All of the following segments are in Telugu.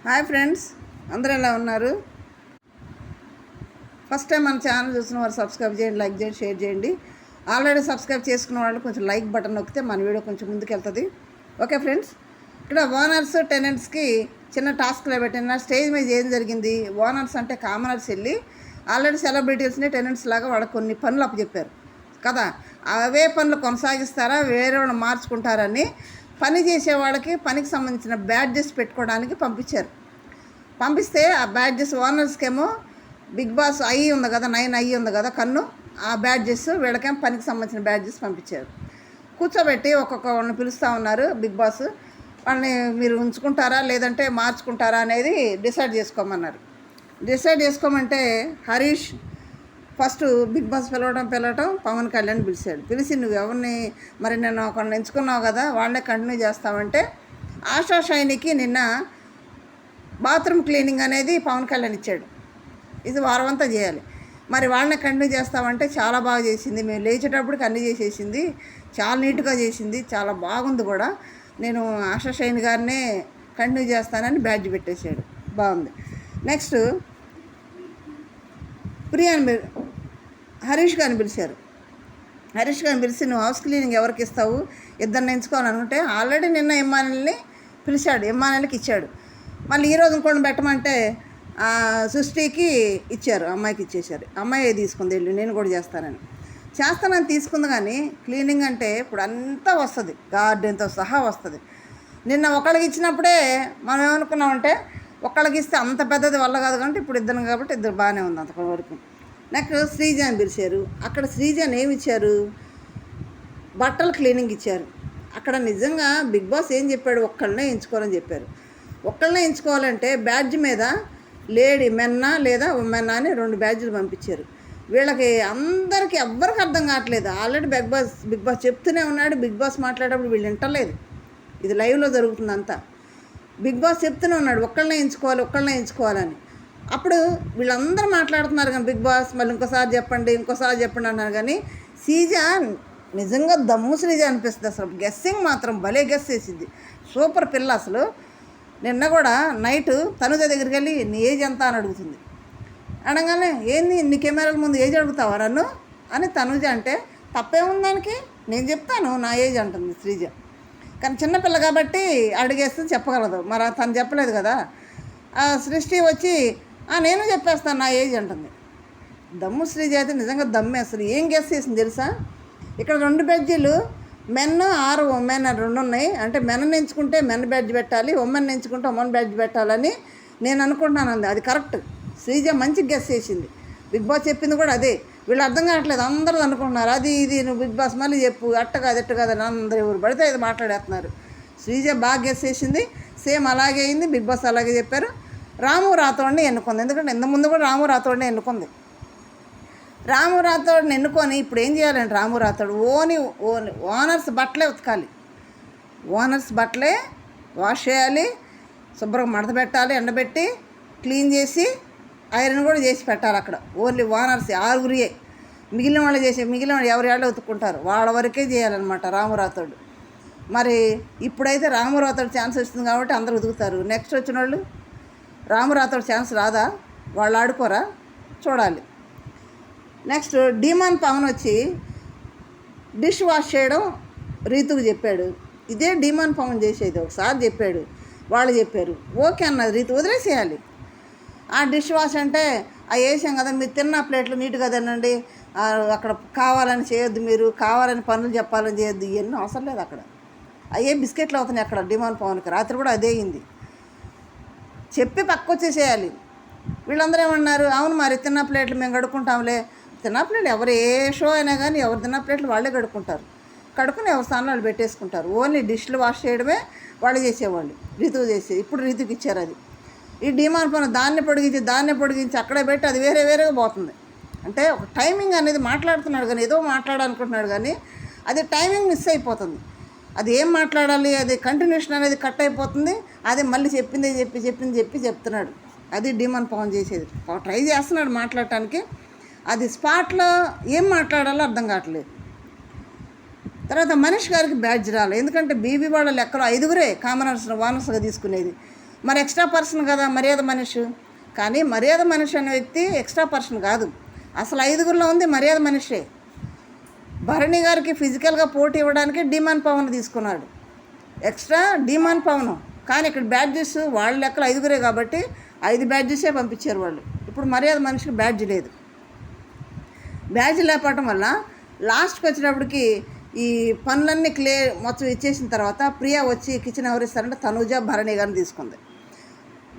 హాయ్ ఫ్రెండ్స్, అందరూ ఎలా ఉన్నారు? ఫస్ట్ టైం మన ఛానల్ చూసిన వారు సబ్స్క్రైబ్ చేయండి, లైక్ చేయండి, షేర్ చేయండి. ఆల్రెడీ సబ్స్క్రైబ్ చేసుకున్న వాళ్ళు కొంచెం లైక్ బటన్ నొక్కితే మన వీడియో కొంచెం ముందుకు వెళ్తుంది. ఓకే ఫ్రెండ్స్, ఇక్కడ ఓనర్స్ టెనెంట్స్కి చిన్న టాస్క్లో పెట్టిన స్టేజ్ మీద ఏం జరిగింది. ఓనర్స్ అంటే కామనర్స్ వెళ్ళి ఆల్రెడీ సెలబ్రిటీస్ని టెనెంట్స్ లాగా వాళ్ళకి కొన్ని పనులు అప్పచెప్పారు కదా. అవే పనులు కొనసాగిస్తారా, వేరే వాళ్ళు మార్చుకుంటారని పని చేసే వాళ్ళకి పనికి సంబంధించిన బ్యాడ్జెస్ పెట్టుకోవడానికి పంపిస్తే ఆ బ్యాడ్జెస్ ఓనర్స్కేమో బిగ్ బాస్ ఐ ఉంది కదా, 9 ఐ ఉంది కదా కన్ను, ఆ బ్యాడ్జెస్ వీళ్ళకేమో పనికి సంబంధించిన బ్యాడ్జెస్ పంపించారు. కూర్చోబెట్టి ఒక్కొక్క వాళ్ళని పిలుస్తూ ఉన్నారు బిగ్ బాస్. వాళ్ళని మీరు ఉంచుకుంటారా లేదంటే మార్చుకుంటారా అనేది డిసైడ్ చేసుకోమంటే హరీష్ ఫస్ట్ బిగ్ బాస్ పిలవటం పవన్ కళ్యాణ్ పిలిచి నువ్వు ఎవరిని మరి నేను ఒకరిని ఎంచుకున్నావు కదా వాళ్ళనే కంటిన్యూ చేస్తావంటే ఆశా షైనికి నిన్న బాత్రూమ్ క్లీనింగ్ అనేది పవన్ కళ్యాణ్ ఇచ్చాడు. ఇది వారమంతా చేయాలి. మరి వాళ్ళని కంటిన్యూ చేస్తామంటే చాలా బాగా చేసింది, మేము లేచేటప్పటికి అన్నీ చేసేసింది, చాలా నీట్గా చేసింది, చాలా బాగుంది కూడా, నేను ఆశా షైన్ గారినే కంటిన్యూ చేస్తానని బ్యాడ్జ్ పెట్టేశాడు. బాగుంది. నెక్స్ట్ ప్రియాని హరీష్ గారిని పిలిచారు. హరీష్ గారిని పిలిచి నువ్వు హౌస్ క్లీనింగ్ ఎవరికి ఇస్తావు, ఇద్దరిని ఎంచుకోవాలనుకుంటే ఆల్రెడీ నిన్న ఎమ్మానల్ని పిలిచాడు, ఎమ్మానల్కి ఇచ్చాడు. మళ్ళీ ఈరోజు ఇంకోటి పెట్టమంటే సృష్టికి ఇచ్చారు, అమ్మాయికి ఇచ్చేశారు. అమ్మాయి తీసుకుంది వెళ్ళి నేను కూడా చేస్తానని తీసుకుంది. కానీ క్లీనింగ్ అంటే ఇప్పుడు అంతా వస్తుంది, గార్డెన్తో సహా వస్తుంది. నిన్న ఒకళ్ళకి ఇచ్చినప్పుడే మనం ఏమనుకున్నామంటే ఒక్కళ్ళకి ఇస్తే అంత పెద్దది వల్ల కాదు కాబట్టి ఇప్పుడు ఇద్దరు కాబట్టి ఇద్దరు బాగానే ఉంది అంతవరకు. నెక్స్ట్ శ్రీజాని పిలిచారు. అక్కడ శ్రీజాని ఏమి ఇచ్చారు, బట్టలు క్లీనింగ్ ఇచ్చారు. అక్కడ నిజంగా బిగ్ బాస్ ఏం చెప్పాడు, ఒక్కళ్ళనే ఎంచుకోవాలని చెప్పారు. ఒక్కళ్ళనే ఎంచుకోవాలంటే బ్యాడ్జ్ మీద లేడీ మెన్నా లేదా ఉమెన్నా అని 2 బ్యాడ్జ్లు పంపించారు. వీళ్ళకి అందరికీ ఎవ్వరికి అర్థం కావట్లేదు. ఆల్రెడీ బిగ్ బాస్ చెప్తూనే ఉన్నాడు, బిగ్ బాస్ మాట్లాడేటప్పుడు వీళ్ళు వింటలేదు. ఇది లైవ్లో జరుగుతుంది అంతా. బిగ్ బాస్ చెప్తూనే ఉన్నాడు ఒక్కళ్ళనే ఎంచుకోవాలని. అప్పుడు వీళ్ళందరూ మాట్లాడుతున్నారు కానీ బిగ్ బాస్ మళ్ళీ ఇంకోసారి చెప్పండి అన్నారు. కానీ శ్రీజ నిజంగా దమ్ము శ్రీజ అనిపిస్తుంది. అసలు గెస్సింగ్ మాత్రం భలే గెస్ చేసింది, సూపర్ పిల్ల. అసలు నిన్న కూడా నైట్ తనుజ దగ్గరికి వెళ్ళి నీ ఏజ్ ఎంత అని అడుగుతుంది. అనగానే ఏంది నీ కెమెరాల ముందు ఏజ్ అడుగుతావా నన్ను అని తనుజ అంటే తప్పేముంది దానికి, నేను చెప్తాను నా ఏజ్ అంటుంది శ్రీజ. కానీ చిన్నపిల్ల కాబట్టి అడిగేస్తే చెప్పగలదు, మరి తను చెప్పలేదు కదా. సృష్టి వచ్చి నేను చెప్పేస్తాను నా ఏజ్ అంటుంది. దమ్ము శ్రీజ అయితే నిజంగా దమ్మే. అసలు ఏం గెస్ చేసింది తెలుసా, ఇక్కడ 2 బెడ్జీలు మెన్ ఆరు ఉమెన్ 2 ఉన్నాయి. అంటే మెన్ ఎంచుకుంటే మెన్ బ్యాడ్జ్ పెట్టాలి, ఉమెన్ ఎంచుకుంటే ఉమెన్ బ్యాడ్జ్ పెట్టాలని నేను అనుకుంటున్నాను. అది కరెక్ట్. శ్రీజ మంచి గెస్ చేసింది. బిగ్ బాస్ చెప్పింది కూడా అదే. వీళ్ళు అర్థం కావట్లేదు, అందరూ అనుకుంటున్నారు అది ఇది, నువ్వు బిగ్ బాస్ మళ్ళీ చెప్పు అట్ట కాదు అని అందరూ ఎవరు పడితే ఇది మాట్లాడేస్తున్నారు. శ్రీజ బాగా గెస్ చేసింది, సేమ్ అలాగే అయింది. బిగ్ బాస్ అలాగే చెప్పారు. రాము రాథోడ్ని ఎన్నుకుంది. ఎందుకంటే ఇంతకుముందు కూడా రాము రాథోడ్ని ఎన్నుకుంది. రాము రాథోడ్ని ఎన్నుకొని ఇప్పుడు ఏం చేయాలంటే రాము రాథోడ్ ఓనర్స్ బట్టలే ఉతకాలి, ఓనర్స్ బట్టలే వాష్ చేయాలి, శుభ్రంగా మడత పెట్టాలి, ఎండబెట్టి క్లీన్ చేసి ఐరన్ కూడా చేసి పెట్టాలి. అక్కడ ఓన్లీ ఓనర్స్ 6 మిగిలిన వాళ్ళు ఎవరు ఉతుక్కుంటారు వాళ్ళ వరకే చేయాలన్నమాట రాము రాథోడ్. మరి ఇప్పుడైతే రాము రాథోడ్ ఛాన్స్ వస్తుంది కాబట్టి అందరూ ఉతుకుతారు. నెక్స్ట్ వచ్చిన వాళ్ళు రాము రాథోడ్ ఛాన్స్ రాదా, వాళ్ళు ఆడుకోరా, చూడాలి. నెక్స్ట్ డీమాన్ పవన్ వచ్చి డిష్ వాష్ చేయడం రీతుకు చెప్పాడు. ఇదే డీమాన్ పవన్ చేసేది. ఒకసారి చెప్పాడు, వాళ్ళు చెప్పారు, ఓకే అన్నది రీతు, వదిలేసేయాలి. ఆ డిష్ వాష్ అంటే వేసాం కదా, మీరు తిన్న ప్లేట్లు నీట్గా తినండి, అక్కడ కావాలని చేయొద్దు, మీరు కావాలని పనులు చెప్పాలని చేయొద్దు, ఇవన్నీ అవసరం లేదు. అక్కడ అయ్యే బిస్కెట్లు అవుతున్నాయి అక్కడ డీమాన్ పవన్కి. రాత్రి కూడా అదే అయింది. చెప్పి పక్క వచ్చేసేయాలి. వీళ్ళందరూ ఏమన్నారు, అవును మరి తిన్న ప్లేట్లు మేము కడుక్కుంటాంలే. తిన్న ప్లేట్లు ఎవరు ఏ షో అయినా కానీ ఎవరు తిన్న ప్లేట్లు వాళ్ళే కడుక్కుంటారు, కడుక్కుని ఎవరి స్థానంలో వాళ్ళు పెట్టేసుకుంటారు. ఓన్లీ డిష్లు వాష్ చేయడమే వాళ్ళు చేసేవాళ్ళు. రీతుకు చేసేది. ఇప్పుడు రీతుకి ఇచ్చారు అది. ఈ డిమాండ్ పని దాన్ని పొడిగించి అక్కడే పెట్టి అది వేరేగా పోతుంది. అంటే ఒక టైమింగ్ అనేది మాట్లాడుతున్నాడు కానీ ఏదో మాట్లాడాలనుకుంటున్నాడు కానీ అది టైమింగ్ మిస్ అయిపోతుంది. అది ఏం మాట్లాడాలి, అది కంటిన్యూషన్ అనేది కట్ అయిపోతుంది. అది మళ్ళీ చెప్తున్నాడు. అది డిమాండ్ పవన్ చేసేది. ట్రై చేస్తున్నాడు మాట్లాడటానికి, అది స్పాట్లో ఏం మాట్లాడాలో అర్థం కావట్లేదు. తర్వాత మనీష్ గారికి బ్యాడ్జ్ రాలేదు. ఎందుకంటే బీబీ వాళ్ళ లెక్కలో 5 కామనర్స్ ఓనర్స్గా తీసుకునేది. మరి ఎక్స్ట్రా పర్సన్ కదా మర్యాద మనిషి. కానీ మర్యాద మనిషి అనే వ్యక్తి ఎక్స్ట్రా పర్సన్ కాదు, అసలు 5గురిలో ఉంది మర్యాద మనిషే. భరణి గారికి ఫిజికల్గా పోటీ ఇవ్వడానికి డిమాండ్ పవన్ తీసుకున్నాడు, ఎక్స్ట్రా డిమాండ్ పవన్. కానీ ఇక్కడ బ్యాడ్జెస్ వాళ్ళ లెక్కలు 5గురే కాబట్టి 5 బ్యాడ్జెసే పంపించారు వాళ్ళు. ఇప్పుడు మర్యాద మనిషికి బ్యాడ్జ్ లేదు. బ్యాడ్జ్ లేకపోవటం వల్ల లాస్ట్కి వచ్చేటప్పటికి ఈ పనులన్నీ మొత్తం ఇచ్చేసిన తర్వాత ప్రియా వచ్చి కిచెన్ ఎవరిస్తారంటే తనూజ భరణి గారిని తీసుకుంది.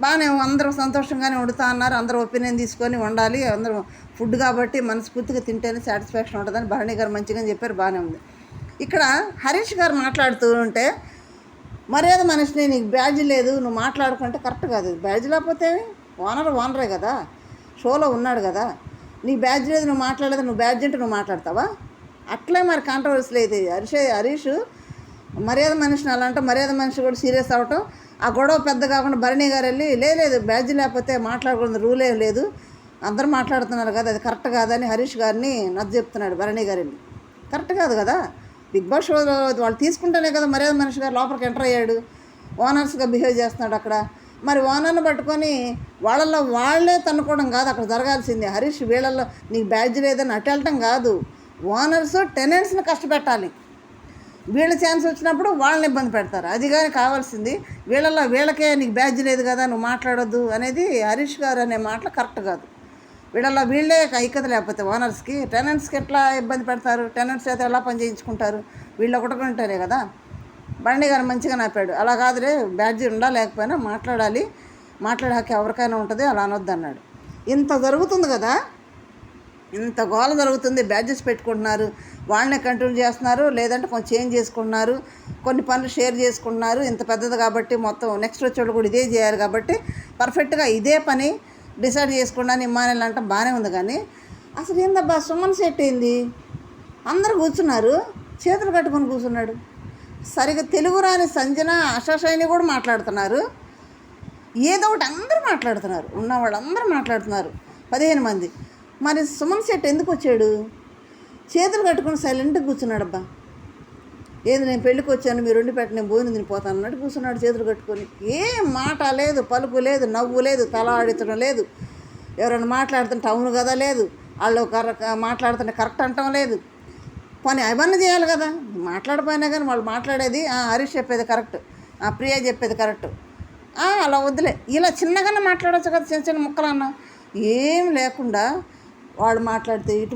బాగానే అందరూ సంతోషంగానే వండుతా అన్నారు, అందరూ ఒపీనియన్ తీసుకొని వండాలి, అందరూ ఫుడ్ కాబట్టి మనస్ఫూర్తిగా తింటేనే సాటిస్ఫాక్షన్ ఉంటుందని భరణి గారు మంచిగా చెప్పారు, బాగానే ఉంది. ఇక్కడ హరీష్ గారు మాట్లాడుతూ ఉంటే మర్యాద మనిషిని నీకు బ్యాడ్జ్ లేదు నువ్వు మాట్లాడుకుంటే కరెక్ట్ కాదు. బ్యాడ్జ్ లేకపోతే ఓనరే కదా, షోలో ఉన్నాడు కదా, నీ బ్యాడ్జ్ లేదు నువ్వు మాట్లాడలేదు, నువ్వు బ్యాడ్జ్ అంటే నువ్వు మాట్లాడతావా? అట్లే మరి కాంట్రవర్సీలు అయితే హరీష్ మర్యాద మనిషిని అలా అంటే మర్యాద మనిషి కూడా సీరియస్ అవ్వటం, ఆ గొడవ పెద్ద కాకుండా భరణి గారు వెళ్ళి లేదు బ్యాడ్జ్ లేకపోతే మాట్లాడకూడదు, రూలే లేదు, అందరూ మాట్లాడుతున్నారు కదా, అది కరెక్ట్ కాదని హరీష్ గారిని నచ్చ చెప్తున్నాడు భరణి గారు వెళ్ళి. కరెక్ట్ కాదు కదా, బిగ్ బాస్ షోలో వాళ్ళు తీసుకుంటేనే కదా మర్యాద మనిషి గారు లోపలికి ఎంటర్ అయ్యాడు, ఓనర్స్గా బిహేవ్ చేస్తున్నాడు అక్కడ. మరి ఓనర్ని పట్టుకొని వాళ్ళల్లో వాళ్ళే తన్నుకోవడం కాదు అక్కడ జరగాల్సింది. హరీష్ వీళ్ళల్లో నీకు బ్యాడ్జ్ లేదని అటు వెళ్ళటం కాదు, ఓనర్స్ టెనెంట్స్ని కష్టపెట్టాలి. వీళ్ళ ఛాన్స్ వచ్చినప్పుడు వాళ్ళని ఇబ్బంది పెడతారు, అది కానీ కావాల్సింది. వీళ్ళకే నీకు బ్యాడ్జ్ లేదు కదా నువ్వు మాట్లాడొద్దు అనేది హరీష్ గారు అనే మాటలు కరెక్ట్ కాదు. వీళ్ళే ఐక్యత లేకపోతే ఓనర్స్కి టెనెంట్స్కి ఎట్లా ఇబ్బంది పెడతారు, టెనెంట్స్ అయితే ఎలా పని చేయించుకుంటారు, వీళ్ళు ఒకటి ఉంటారే కదా. భరణి గారు మంచిగా నాపాడు, అలా కాదులే బ్యాడ్జ్ ఉండా లేకపోయినా మాట్లాడే హక్కు ఎవరికైనా ఉంటుంది, అలా అనొద్దు అన్నాడు. ఇంత జరుగుతుంది కదా, ఇంత గోల జరుగుతుంది, బ్యాడ్జెస్ పెట్టుకుంటున్నారు, వాళ్ళనే కంటిన్యూ చేస్తున్నారు, లేదంటే కొంచెం చేంజ్ చేసుకుంటున్నారు, కొన్ని పనులు షేర్ చేసుకుంటున్నారు. ఇంత పెద్దది కాబట్టి మొత్తం నెక్స్ట్ వచ్చేవాళ్ళు కూడా ఇదే చేయాలి కాబట్టి పర్ఫెక్ట్గా ఇదే పని డిసైడ్ చేసుకుండా ఇమ్మానేలు అంటే బాగానే ఉంది. కానీ అసలు ఏందబ్బా సుమన్ శెట్టి ఏంది, అందరూ కూర్చున్నారు, చేతులు కట్టుకొని కూర్చున్నాడు. సరిగ్గా తెలుగు రాని సంజన ఆశాషైని కూడా మాట్లాడుతున్నారు, ఏదో ఒకటి అందరూ మాట్లాడుతున్నారు, ఉన్న వాళ్ళందరూ మాట్లాడుతున్నారు 15 మంది. మరి సుమన్ శెట్టి ఎందుకు వచ్చాడు, చేతులు కట్టుకుని సైలెంట్గా కూర్చున్నాడు. అబ్బా ఏది నేను పెళ్ళికి వచ్చాను మీరు వండి పెట్టి నేను భోజనం తినిపోతాను అన్నట్టు కూర్చున్నాడు చేతులు కట్టుకొని. ఏం మాట లేదు, పలుకు లేదు, నవ్వు లేదు, తల ఆడించడం లేదు, ఎవరైనా మాట్లాడుతుంటే అవును కదా లేదు, వాళ్ళు మాట్లాడుతుంటే కరెక్ట్ అంటాం లేదు. పని అవన్నీ చేయాలి కదా, మాట్లాడిపోయినా కానీ వాళ్ళు మాట్లాడేది హరీష్ చెప్పేది కరెక్ట్, ప్రియా చెప్పేది కరెక్ట్, అలా వద్దులే, ఇలా చిన్నగానే మాట్లాడవచ్చు కదా, చిన్న ముక్కలన్నా. ఏం లేకుండా వాడు మాట్లాడితే ఇటు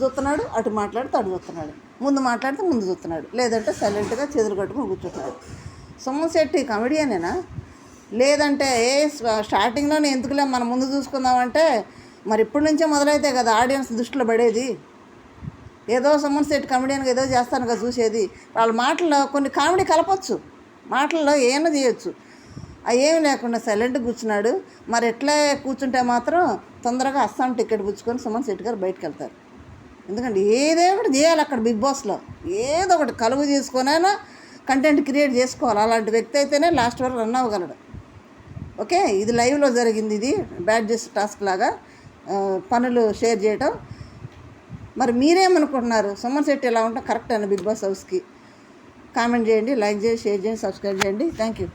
చూస్తున్నాడు, అటు మాట్లాడితే అటు చూస్తున్నాడు, ముందు మాట్లాడితే ముందు చూస్తున్నాడు, లేదంటే సైలెంట్గా చేతులు కట్టుకుని కూర్చుంటున్నాడు. సుమన్ శెట్టి కమెడియనేనా, లేదంటే స్టార్టింగ్లోనే ఎందుకులే మనం ముందు చూసుకుందామంటే మరి ఇప్పటి నుంచే మొదలైతే కదా ఆడియన్స్ దృష్టిలో పడేది. ఏదో సుమన్ శెట్టి కమెడియన్గా ఏదో చేస్తాను కదా చూసేది. వాళ్ళ మాటల్లో కొన్ని కామెడీ కలపచ్చు, మాటల్లో ఏమైనా చేయొచ్చు, ఏమి లేకుండా సైలెంట్గా కూర్చున్నాడు. మరి ఎట్లా కూర్చుంటే మాత్రం తొందరగా అస్సాం టికెట్ పుచ్చుకొని సుమన్ శెట్టి గారు బయటకు వెళ్తారు. ఎందుకంటే ఏదో ఒకటి చేయాలి అక్కడ బిగ్ బాస్లో, ఏదో ఒకటి కలుగు చేసుకొనైనా కంటెంట్ క్రియేట్ చేసుకోవాలి. అలాంటి వ్యక్తి అయితేనే లాస్ట్ వరకు రన్ అవ్వగలడు. ఓకే, ఇది లైవ్లో జరిగింది, ఇది బ్యాడ్జెస్ టాస్క్ లాగా పనులు షేర్ చేయటం. మరి మీరేమనుకుంటున్నారు, సుమన్ శెట్టి ఎలా ఉంటాం కరెక్ట్ అని బిగ్ బాస్ హౌస్కి? కామెంట్ చేయండి, లైక్ చేయండి, షేర్ చేయండి, సబ్స్క్రైబ్ చేయండి. Thank you.